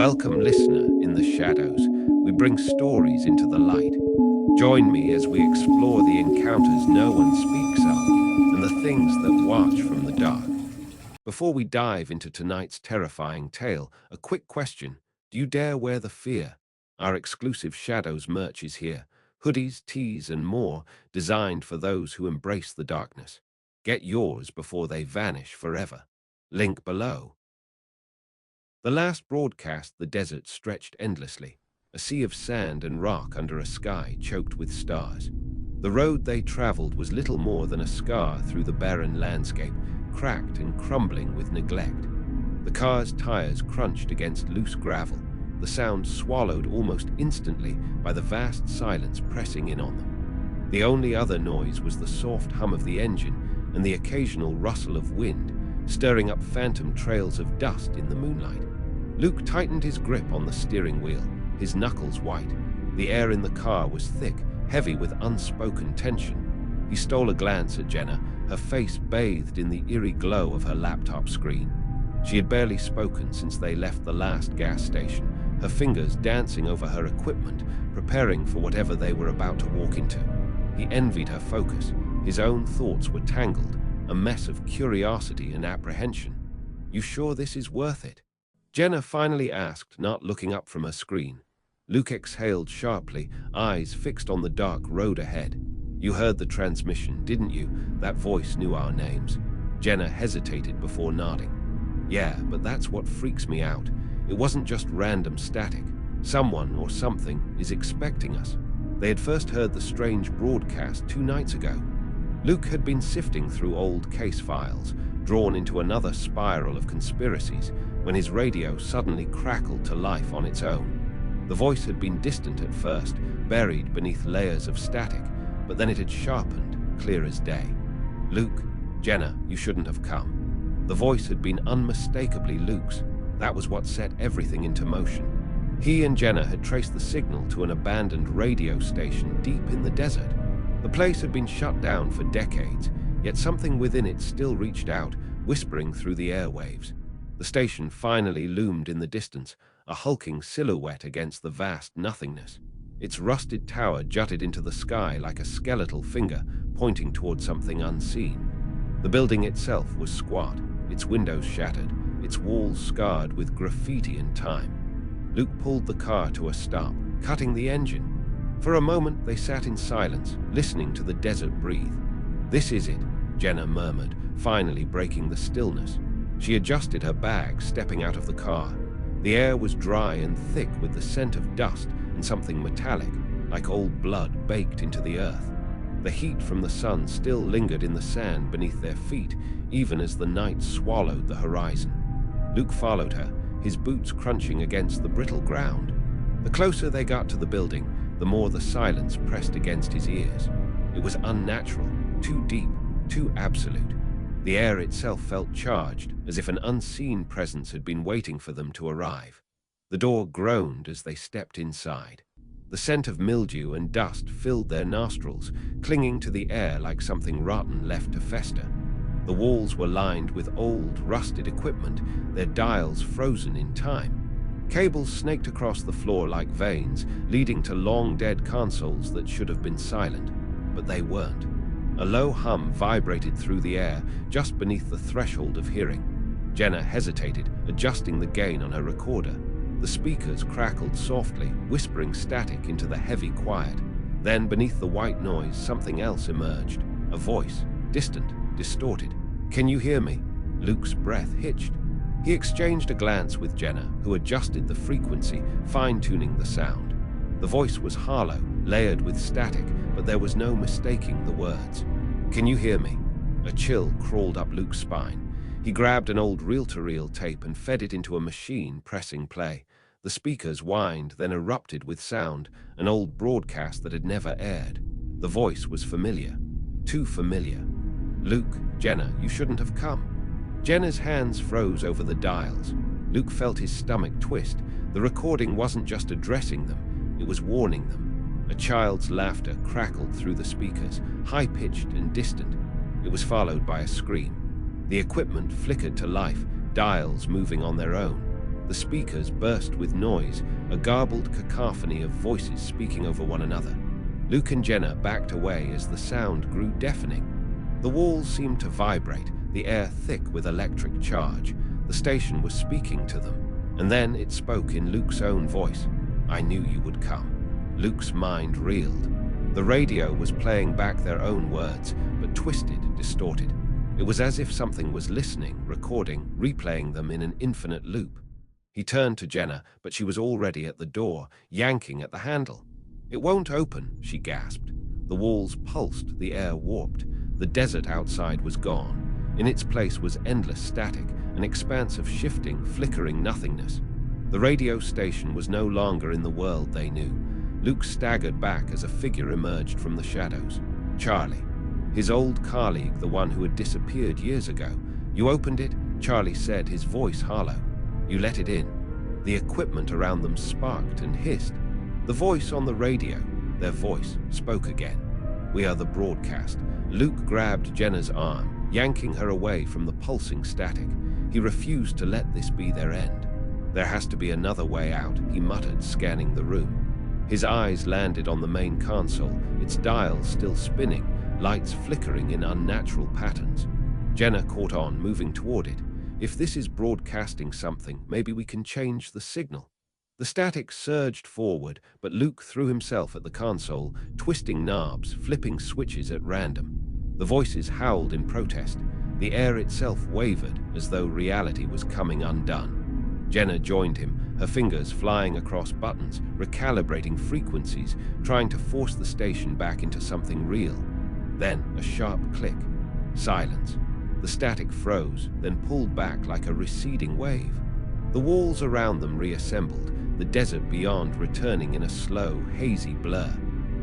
Welcome, listener, in the shadows. We bring stories into the light. Join me as we explore the encounters no one speaks of and the things that watch from the dark. Before we dive into tonight's terrifying tale, a quick question. Do you dare wear the fear? Our exclusive Shadows merch is here. Hoodies, tees, and more, designed for those who embrace the darkness. Get yours before they vanish forever. Link below. The last broadcast, the desert stretched endlessly, a sea of sand and rock under a sky choked with stars. The road they traveled was little more than a scar through the barren landscape, cracked and crumbling with neglect. The car's tires crunched against loose gravel, the sound swallowed almost instantly by the vast silence pressing in on them. The only other noise was the soft hum of the engine and the occasional rustle of wind, stirring up phantom trails of dust in the moonlight. Luke tightened his grip on the steering wheel, his knuckles white. The air in the car was thick, heavy with unspoken tension. He stole a glance at Jenna, her face bathed in the eerie glow of her laptop screen. She had barely spoken since they left the last gas station, her fingers dancing over her equipment, preparing for whatever they were about to walk into. He envied her focus. His own thoughts were tangled, a mess of curiosity and apprehension. "You sure this is worth it?" Jenna finally asked, not looking up from her screen. Luke exhaled sharply, eyes fixed on the dark road ahead. "You heard the transmission, didn't you? That voice knew our names." Jenna hesitated before nodding. "Yeah, but that's what freaks me out. It wasn't just random static. Someone or something is expecting us." They had first heard the strange broadcast 2 nights ago. Luke had been sifting through old case files, drawn into another spiral of conspiracies, when his radio suddenly crackled to life on its own. The voice had been distant at first, buried beneath layers of static, but then it had sharpened, clear as day. "Luke, Jenna, you shouldn't have come." The voice had been unmistakably Luke's. That was what set everything into motion. He and Jenna had traced the signal to an abandoned radio station deep in the desert. The place had been shut down for decades, yet something within it still reached out, whispering through the airwaves. The station finally loomed in the distance, a hulking silhouette against the vast nothingness. Its rusted tower jutted into the sky like a skeletal finger, pointing toward something unseen. The building itself was squat, its windows shattered, its walls scarred with graffiti and time. Luke pulled the car to a stop, cutting the engine. For a moment, they sat in silence, listening to the desert breathe. "This is it," Jenna murmured, finally breaking the stillness. She adjusted her bag, stepping out of the car. The air was dry and thick with the scent of dust and something metallic, like old blood baked into the earth. The heat from the sun still lingered in the sand beneath their feet, even as the night swallowed the horizon. Luke followed her, his boots crunching against the brittle ground. The closer they got to the building, the more the silence pressed against his ears. It was unnatural, too deep, too absolute. The air itself felt charged, as if an unseen presence had been waiting for them to arrive. The door groaned as they stepped inside. The scent of mildew and dust filled their nostrils, clinging to the air like something rotten left to fester. The walls were lined with old, rusted equipment, their dials frozen in time. Cables snaked across the floor like veins, leading to long-dead consoles that should have been silent, but they weren't. A low hum vibrated through the air, just beneath the threshold of hearing. Jenna hesitated, adjusting the gain on her recorder. The speakers crackled softly, whispering static into the heavy quiet. Then, beneath the white noise, something else emerged. A voice, distant, distorted. "Can you hear me?" Luke's breath hitched. He exchanged a glance with Jenna, who adjusted the frequency, fine-tuning the sound. The voice was hollow, layered with static, but there was no mistaking the words. "Can you hear me?" A chill crawled up Luke's spine. He grabbed an old reel-to-reel tape and fed it into a machine, pressing play. The speakers whined, then erupted with sound, an old broadcast that had never aired. The voice was familiar. Too familiar. "Luke, Jenna, you shouldn't have come." Jenna's hands froze over the dials. Luke felt his stomach twist. The recording wasn't just addressing them, it was warning them. A child's laughter crackled through the speakers, high-pitched and distant. It was followed by a scream. The equipment flickered to life, dials moving on their own. The speakers burst with noise, a garbled cacophony of voices speaking over one another. Luke and Jenna backed away as the sound grew deafening. The walls seemed to vibrate, the air thick with electric charge. The station was speaking to them, and then it spoke in Luke's own voice. "I knew you would come." Luke's mind reeled. The radio was playing back their own words, but twisted, distorted. It was as if something was listening, recording, replaying them in an infinite loop. He turned to Jenna, but she was already at the door, yanking at the handle. "It won't open," she gasped. The walls pulsed, the air warped. The desert outside was gone. In its place was endless static, an expanse of shifting, flickering nothingness. The radio station was no longer in the world they knew. Luke staggered back as a figure emerged from the shadows. Charlie. His old colleague, the one who had disappeared years ago. "You opened it?" Charlie said, his voice hollow. "You let it in." The equipment around them sparked and hissed. The voice on the radio, their voice, spoke again. "We are the broadcast." Luke grabbed Jenna's arm, yanking her away from the pulsing static. He refused to let this be their end. "There has to be another way out," he muttered, scanning the room. His eyes landed on the main console, its dials still spinning, lights flickering in unnatural patterns. Jenna caught on, moving toward it. "If this is broadcasting something, maybe we can change the signal." The static surged forward, but Luke threw himself at the console, twisting knobs, flipping switches at random. The voices howled in protest. The air itself wavered, as though reality was coming undone. Jenna joined him, her fingers flying across buttons, recalibrating frequencies, trying to force the station back into something real. Then a sharp click. Silence. The static froze, then pulled back like a receding wave. The walls around them reassembled, the desert beyond returning in a slow, hazy blur.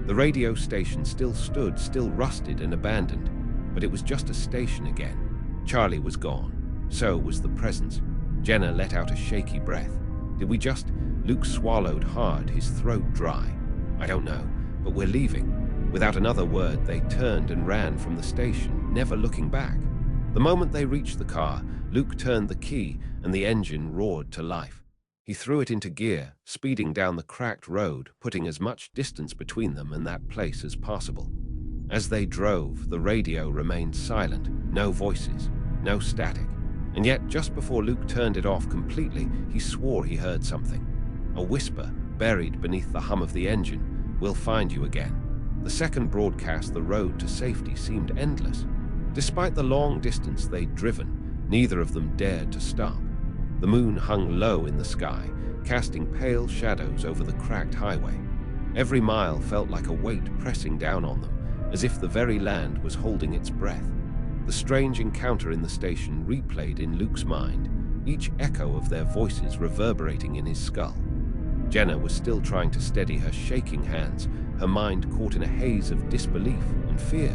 The radio station still stood, still rusted and abandoned, but it was just a station again. Charlie was gone. So was the presence. Jenna let out a shaky breath. "Did we just—" Luke swallowed hard, his throat dry. "I don't know, but we're leaving." Without another word, they turned and ran from the station, never looking back. The moment they reached the car, Luke turned the key and the engine roared to life. He threw it into gear, speeding down the cracked road, putting as much distance between them and that place as possible. As they drove, the radio remained silent, no voices, no static. And yet, just before Luke turned it off completely, he swore he heard something. A whisper, buried beneath the hum of the engine. "We'll find you again." The second broadcast, the road to safety seemed endless. Despite the long distance they'd driven, neither of them dared to stop. The moon hung low in the sky, casting pale shadows over the cracked highway. Every mile felt like a weight pressing down on them, as if the very land was holding its breath. The strange encounter in the station replayed in Luke's mind, each echo of their voices reverberating in his skull. Jenna was still trying to steady her shaking hands, her mind caught in a haze of disbelief and fear.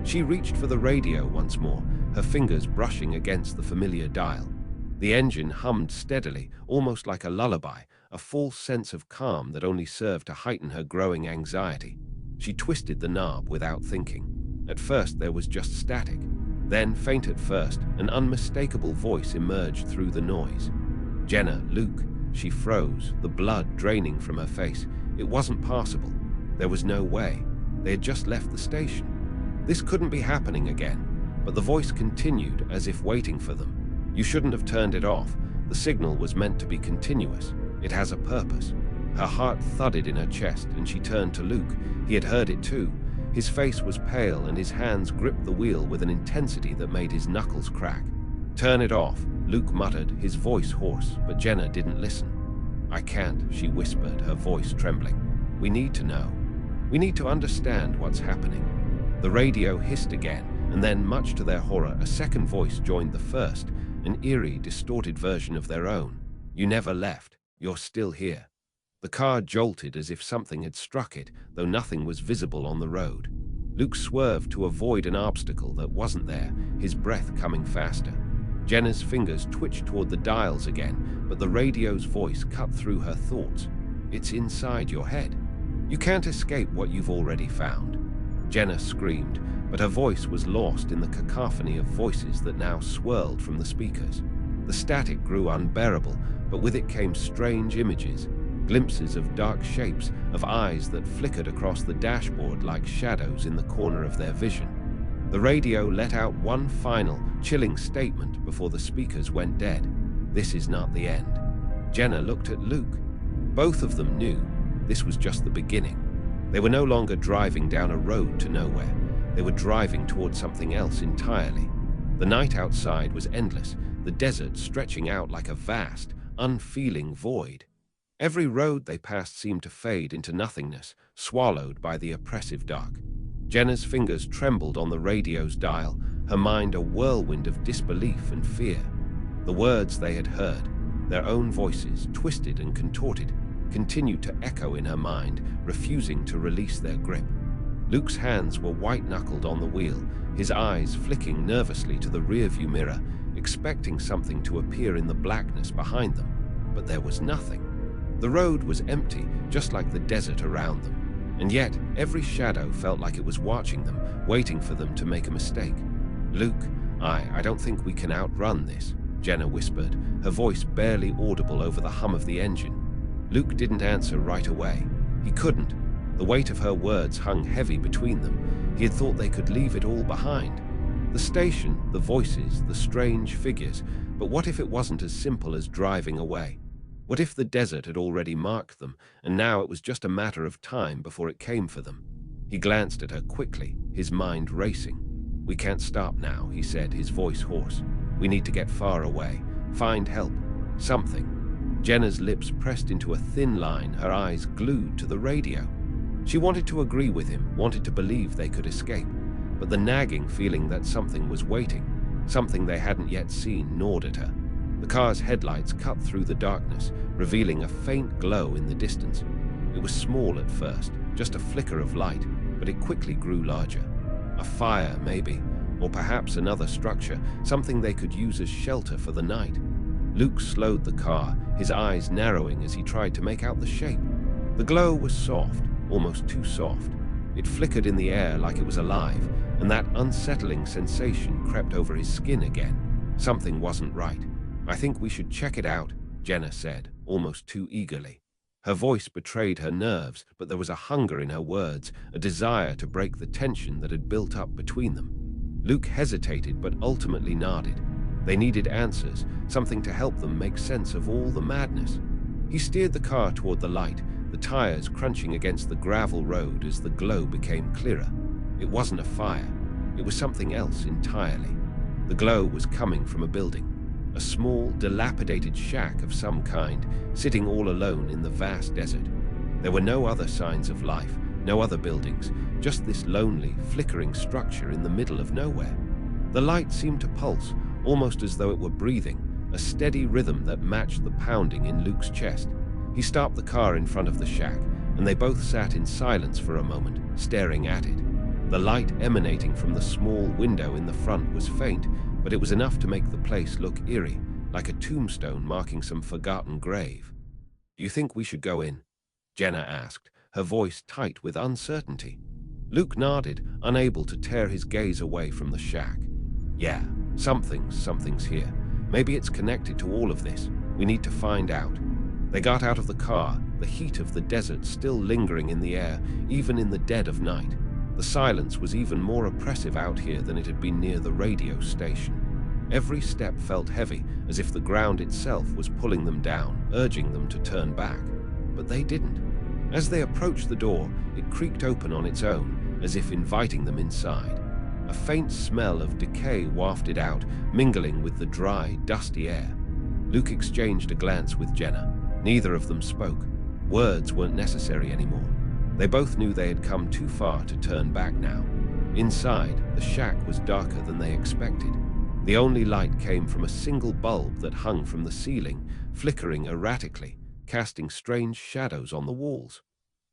She reached for the radio once more, her fingers brushing against the familiar dial. The engine hummed steadily, almost like a lullaby, a false sense of calm that only served to heighten her growing anxiety. She twisted the knob without thinking. At first there was just static. Then, faint at first, an unmistakable voice emerged through the noise. "Jenna, Luke." She froze, the blood draining from her face. It wasn't possible. There was no way. They had just left the station. This couldn't be happening again. But the voice continued, as if waiting for them. "You shouldn't have turned it off. The signal was meant to be continuous. It has a purpose." Her heart thudded in her chest, and she turned to Luke. He had heard it too. His face was pale, and his hands gripped the wheel with an intensity that made his knuckles crack. "Turn it off," Luke muttered, his voice hoarse, but Jenna didn't listen. "I can't," she whispered, her voice trembling. "We need to know. We need to understand what's happening." The radio hissed again, and then, much to their horror, a second voice joined the first, an eerie, distorted version of their own. "You never left. You're still here." The car jolted as if something had struck it, though nothing was visible on the road. Luke swerved to avoid an obstacle that wasn't there, his breath coming faster. Jenna's fingers twitched toward the dials again, but the radio's voice cut through her thoughts. "It's inside your head. You can't escape what you've already found." Jenna screamed, but her voice was lost in the cacophony of voices that now swirled from the speakers. The static grew unbearable, but with it came strange images, glimpses of dark shapes, of eyes that flickered across the dashboard like shadows in the corner of their vision. The radio let out one final, chilling statement before the speakers went dead. "This is not the end." Jenna looked at Luke. Both of them knew this was just the beginning. They were no longer driving down a road to nowhere. They were driving towards something else entirely. The night outside was endless, the desert stretching out like a vast, unfeeling void. Every road they passed seemed to fade into nothingness, swallowed by the oppressive dark. Jenna's fingers trembled on the radio's dial, her mind a whirlwind of disbelief and fear. The words they had heard, their own voices, twisted and contorted, continued to echo in her mind, refusing to release their grip. Luke's hands were white-knuckled on the wheel, his eyes flicking nervously to the rearview mirror, expecting something to appear in the blackness behind them. But there was nothing. The road was empty, just like the desert around them. And yet, every shadow felt like it was watching them, waiting for them to make a mistake. "Luke, I don't think we can outrun this," Jenna whispered, her voice barely audible over the hum of the engine. Luke didn't answer right away. He couldn't. The weight of her words hung heavy between them. He had thought they could leave it all behind. The station, the voices, the strange figures. But what if it wasn't as simple as driving away? What if the desert had already marked them, and now it was just a matter of time before it came for them? He glanced at her quickly, his mind racing. "We can't stop now," he said, his voice hoarse. "We need to get far away, find help, something." Jenna's lips pressed into a thin line, her eyes glued to the radio. She wanted to agree with him, wanted to believe they could escape, but the nagging feeling that something was waiting, something they hadn't yet seen, gnawed at her. The car's headlights cut through the darkness, revealing a faint glow in the distance. It was small at first, just a flicker of light, but it quickly grew larger. A fire, maybe, or perhaps another structure, something they could use as shelter for the night. Luke slowed the car, his eyes narrowing as he tried to make out the shape. The glow was soft, almost too soft. It flickered in the air like it was alive, and that unsettling sensation crept over his skin again. Something wasn't right. "I think we should check it out," Jenna said, almost too eagerly. Her voice betrayed her nerves, but there was a hunger in her words, a desire to break the tension that had built up between them. Luke hesitated but ultimately nodded. They needed answers, something to help them make sense of all the madness. He steered the car toward the light, the tires crunching against the gravel road as the glow became clearer. It wasn't a fire. It was something else entirely. The glow was coming from a building. A small, dilapidated shack of some kind, sitting all alone in the vast desert. There were no other signs of life, no other buildings, just this lonely, flickering structure in the middle of nowhere. The light seemed to pulse, almost as though it were breathing, a steady rhythm that matched the pounding in Luke's chest. He stopped the car in front of the shack, and they both sat in silence for a moment, staring at it. The light emanating from the small window in the front was faint, but it was enough to make the place look eerie, like a tombstone marking some forgotten grave. "Do you think we should go in?" Jenna asked, her voice tight with uncertainty. Luke nodded, unable to tear his gaze away from the shack. "Yeah, something's here. Maybe it's connected to all of this. We need to find out." They got out of the car, the heat of the desert still lingering in the air, even in the dead of night. The silence was even more oppressive out here than it had been near the radio station. Every step felt heavy, as if the ground itself was pulling them down, urging them to turn back. But they didn't. As they approached the door, it creaked open on its own, as if inviting them inside. A faint smell of decay wafted out, mingling with the dry, dusty air. Luke exchanged a glance with Jenna. Neither of them spoke. Words weren't necessary anymore. They both knew they had come too far to turn back now. Inside, the shack was darker than they expected. The only light came from a single bulb that hung from the ceiling, flickering erratically, casting strange shadows on the walls.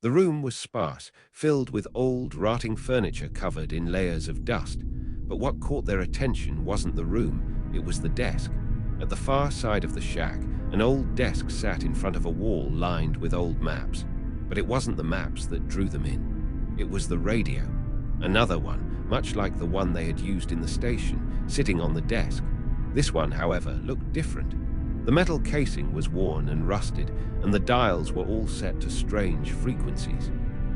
The room was sparse, filled with old, rotting furniture covered in layers of dust. But what caught their attention wasn't the room, it was the desk. At the far side of the shack, an old desk sat in front of a wall lined with old maps. But it wasn't the maps that drew them in. It was the radio. Another one, much like the one they had used in the station, sitting on the desk. This one, however, looked different. The metal casing was worn and rusted, and the dials were all set to strange frequencies.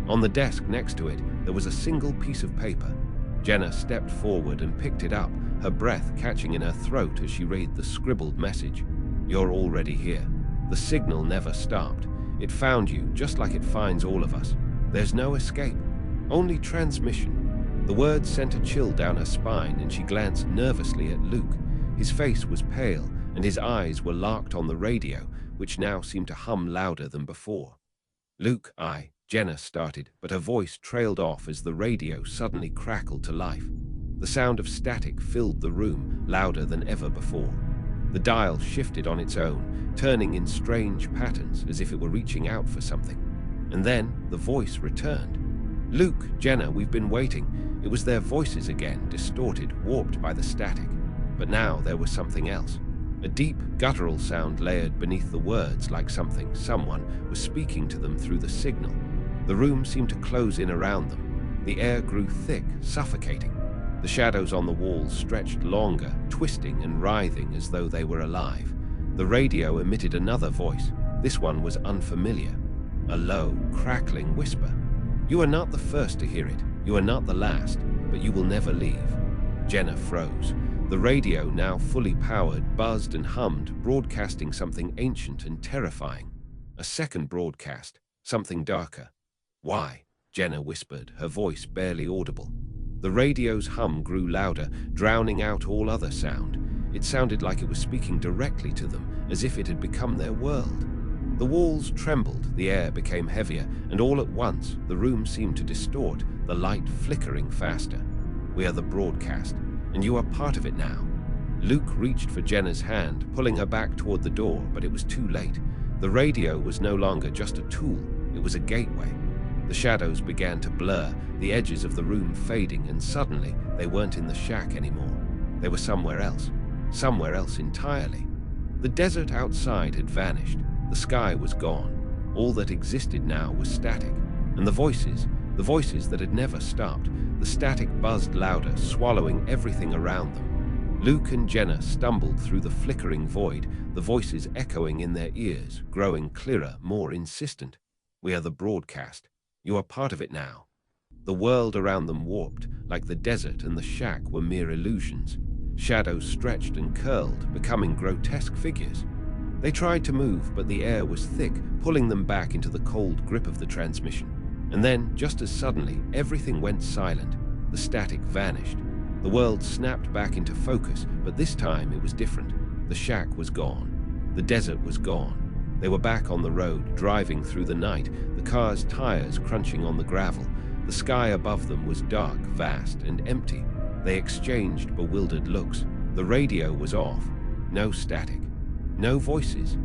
On the desk next to it, there was a single piece of paper. Jenna stepped forward and picked it up, her breath catching in her throat as she read the scribbled message. "You're already here. The signal never stopped. It found you just like it finds all of us. There's no escape, only transmission." The words sent a chill down her spine, and she glanced nervously at Luke. His face was pale, and his eyes were locked on the radio, which now seemed to hum louder than before. "Luke, Jenna started, but her voice trailed off as the radio suddenly crackled to life. The sound of static filled the room, louder than ever before. The dial shifted on its own, turning in strange patterns as if it were reaching out for something. And then the voice returned. "Luke, Jenna, we've been waiting." It was their voices again, distorted, warped by the static. But now there was something else. A deep, guttural sound layered beneath the words, like someone was speaking to them through the signal. The room seemed to close in around them. The air grew thick, suffocating. The shadows on the walls stretched longer, twisting and writhing as though they were alive. The radio emitted another voice. This one was unfamiliar. A low, crackling whisper. "You are not the first to hear it. You are not the last, but you will never leave." Jenna froze. The radio, now fully powered, buzzed and hummed, broadcasting something ancient and terrifying. A second broadcast, something darker. "Why?" Jenna whispered, her voice barely audible. The radio's hum grew louder, drowning out all other sound. It sounded like it was speaking directly to them, as if it had become their world. The walls trembled, the air became heavier, and all at once, the room seemed to distort, the light flickering faster. "We are the broadcast, and you are part of it now." Luke reached for Jenna's hand, pulling her back toward the door, but it was too late. The radio was no longer just a tool, it was a gateway. The shadows began to blur, the edges of the room fading, and suddenly they weren't in the shack anymore. They were somewhere else entirely. The desert outside had vanished, the sky was gone. All that existed now was static, and the voices that had never stopped. The static buzzed louder, swallowing everything around them. Luke and Jenna stumbled through the flickering void, the voices echoing in their ears, growing clearer, more insistent. "We are the broadcast. You are part of it now." The world around them warped, like the desert and the shack were mere illusions. Shadows stretched and curled, becoming grotesque figures. They tried to move, but the air was thick, pulling them back into the cold grip of the transmission. And then, just as suddenly, everything went silent. The static vanished. The world snapped back into focus, but this time it was different. The shack was gone. The desert was gone. They were back on the road, driving through the night, the car's tires crunching on the gravel. The sky above them was dark, vast, and empty. They exchanged bewildered looks. The radio was off. No static. No voices.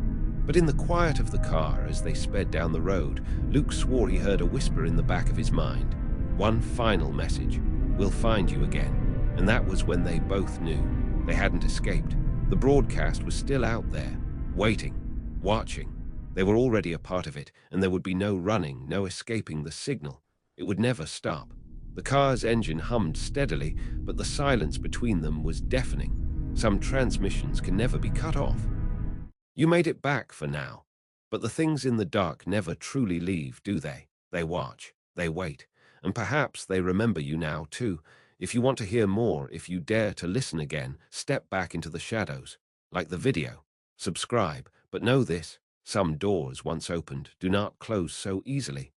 But in the quiet of the car, as they sped down the road, Luke swore he heard a whisper in the back of his mind. One final message. "We'll find you again." And that was when they both knew. They hadn't escaped. The broadcast was still out there, waiting. Watching. They were already a part of it, and there would be no running, no escaping the signal. It would never stop. The car's engine hummed steadily, but the silence between them was deafening. Some transmissions can never be cut off. You made it back for now. But the things in the dark never truly leave, do they? They watch, they wait, and perhaps they remember you now too. If you want to hear more, if you dare to listen again, step back into the shadows. Like the video. Subscribe. But know this, some doors once opened do not close so easily.